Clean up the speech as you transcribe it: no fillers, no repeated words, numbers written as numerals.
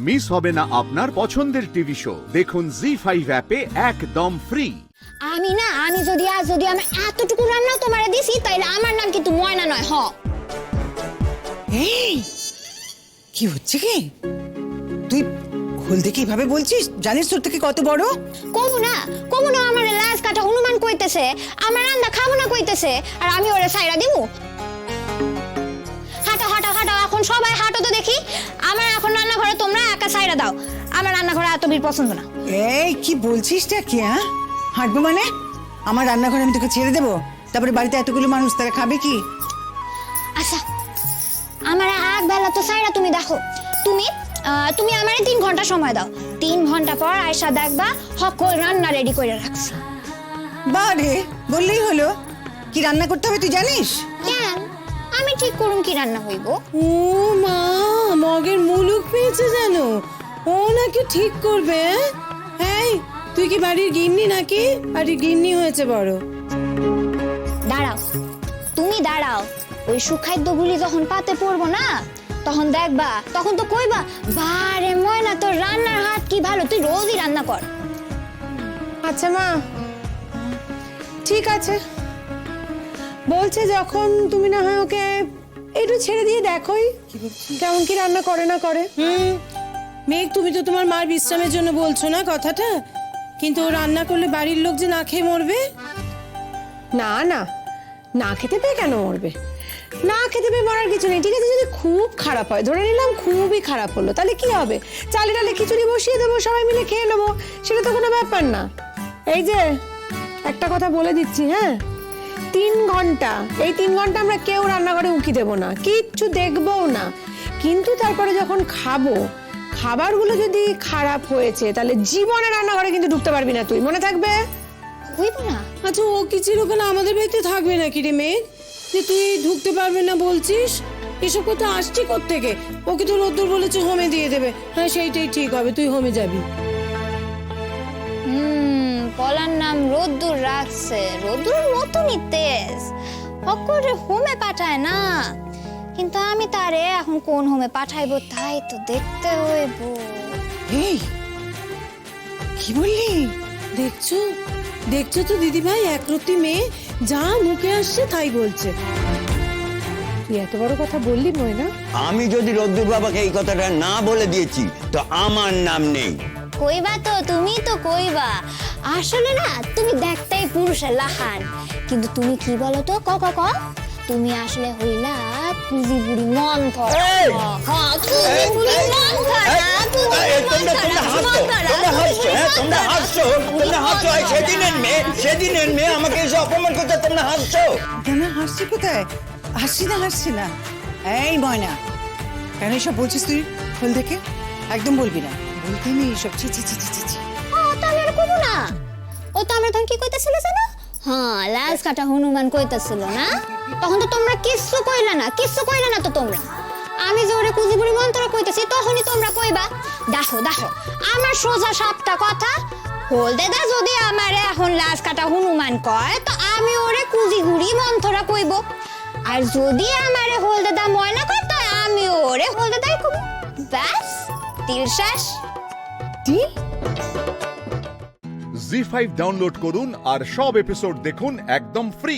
Miss হবে না আপনার পছন্দের টিভি শো। দেখুন জি5 অ্যাপে একদম ফ্রি। আমি যদি আমি এতটুকু রান্না তোমারে দিছি তাইলে আমার নাম কিন্তু ময়না নয়। এই কি হচ্ছে কি? তুই হলদে কিভাবে বলছিস? জানিস তোর থেকে কত বড়? কমু না আমার লাশ কাটা হনুমান কইতেছে, আমার রান্না খাবো না কইতেছে, আর আমি ওরে সাইরা দিমু? হাঁটো এখন সবাই হাঁটো তো দেখি। আমার এখন রান্নাঘরে তোমরা একা সাইরা দাও, আমার রান্নাঘরে এত ভিড় পছন্দ না। এই কি বলছিসটা কি? হ্যাঁ, হাঁটবো মানে? আমার রান্নাঘরে আমি তোকে ছেড়ে দেবো? তারপরে বাড়িতে এতগুলো মানুষ, তারা খাবে কি? আচ্ছা আমার এক বেলা তো সাইরা তুমি দেখো। তুমি আমারে 3 ঘন্টা সময় দাও। 3 ঘন্টা পর আয়শা দেখবা সকল রান্না রেডি করে রাখছি। বারে বললেই হলো। কি রান্না করতে হবে তুই জানিস? কেন আমি ঠিক করুম কি রান্না হইব? ও মা, মগের মুলুক পেয়েছে জানো, ও নাকি ঠিক করবে। এই তুই কি বাড়ির গিন্নি নাকি? বাড়ির গিন্নি হয়েছে বড়। তুমি দাঁড়াও, ওই সুখাদ্যগুলি যখন পাতে পড়বো না তখন দেখবা, তখন তো কইবা বারে ময়না তোর রান্নার হাত কি ভালো, তুই রোজই রান্না কর। আচ্ছা মা, ঠিক আছে, বলছে যখন তুমি না হয় ওকে একটু ছেড়ে দিয়ে দেখোই কেমন কি রান্না করে না করে। মেঘ, তুমি তো তোমার মার বিশ্রামের জন্য বলছো না কথাটা, কিন্তু ও রান্না করলে বাড়ির লোক যে না খেয়ে মরবে। না না, না খেতে পেয়ে কেন মরবে? না খেতে পেয়ে মরার কিছু নেই। ঠিক আছে, যদি খুব খারাপ হয়, ধরে নিলাম খুবই খারাপ হলো, তাহলে কি হবে? চালে ডালে খিচুড়ি বসিয়ে দেবো, সবাই মিলে খেয়ে নেবো, সেটা তো কোনো ব্যাপার না। এই যে একটা কথা বলে দিচ্ছি, হ্যাঁ, 3 ঘন্টা, এই 3 ঘন্টা আমরা কেউ রান্নাঘরে উকি দেবো না, কিচ্ছু দেখবোও না। কিন্তু তারপরে যখন খাবো, খাবারগুলো যদি খারাপ হয়েছে তাহলে জীবনে রান্নাঘরে কিন্তু ঢুকতে পারবি না তুই, মনে থাকবে? হইব না? আচ্ছা, ও কি চিরকাল আমাদের বাড়িতে থাকবে নাকি রে মেঘ, যে তুই ঢুকতে পারবে না বলছিস? এসব কথা আসছে কোত্থেকে? ওকে তো রোদ্দুর বলেছে হোমে দিয়ে দেবে। হ্যাঁ, সেইটাই ঠিক হবে, তুই হোমে যাবি। পলার নাম রোদ্দুর রাখছে, রোদ্দুর মতনই তেজ, অকরে হোমে পাঠায় না। কিন্তু আমি তারে এখন কোন হোমে পাঠাইবো তাই তো দেখতে হইব। এই কি বললি? দেখছো তো দিদি ভাই, একরত্তি মেয়ে যা মুখে আসছে তাই বলছে। তুই এত বড় কথা বললি ময়না? আমি যদি রদ্দুর বাবাকে এই কথাটা না বলে দিয়েছি তো আমার নাম নেই। কইবা তো, তুমি তো কইবা। আসলে না তুমি দেখতেই পুরুষের লাহান, কিন্তু তুমি কি বলো তো, ক তুমি আসলে হইলা পুজি বুড়ি মন ধরা। সেদিনের মেয়ে আমাকে এসে অপমান করতে তোমরা হাসছো। কেন হাসছি? কোথায় হাসছি না। এই ময়না, কেন এসব বলছিস তুই? হল দেখে একদম বলবি না, বলতে নেই এসব। ছি ছি ছি ছি ছি। ও তো আমরা তখন কি কইতেছিল জানো? হ্যাঁ, লাশ কাটা হনুমান কইতেছিল না? তখন তো তোমরা কিচ্ছু কইলা না তো তোমরা। আমি যে ওরে কুজিবুড়ি মন্ত্র কইতেছি তখনই তোমরা কইবা। দেখো আমার সোজা সাপটা কথা, হলদেদা যদি আমারে এখন লাশ কাটা হনুমান কয় তো আমি ওরে কুজিগুড়ি মন্ত্রা কইব, আর যদি আমারে হলদেদা ময়না কয় তো আমি ওরে হলদেদাই কইব। ব্যাস, তিল শেষ। জি5 ডাউনলোড করুন আর সব এপিসোড দেখুন একদম ফ্রি।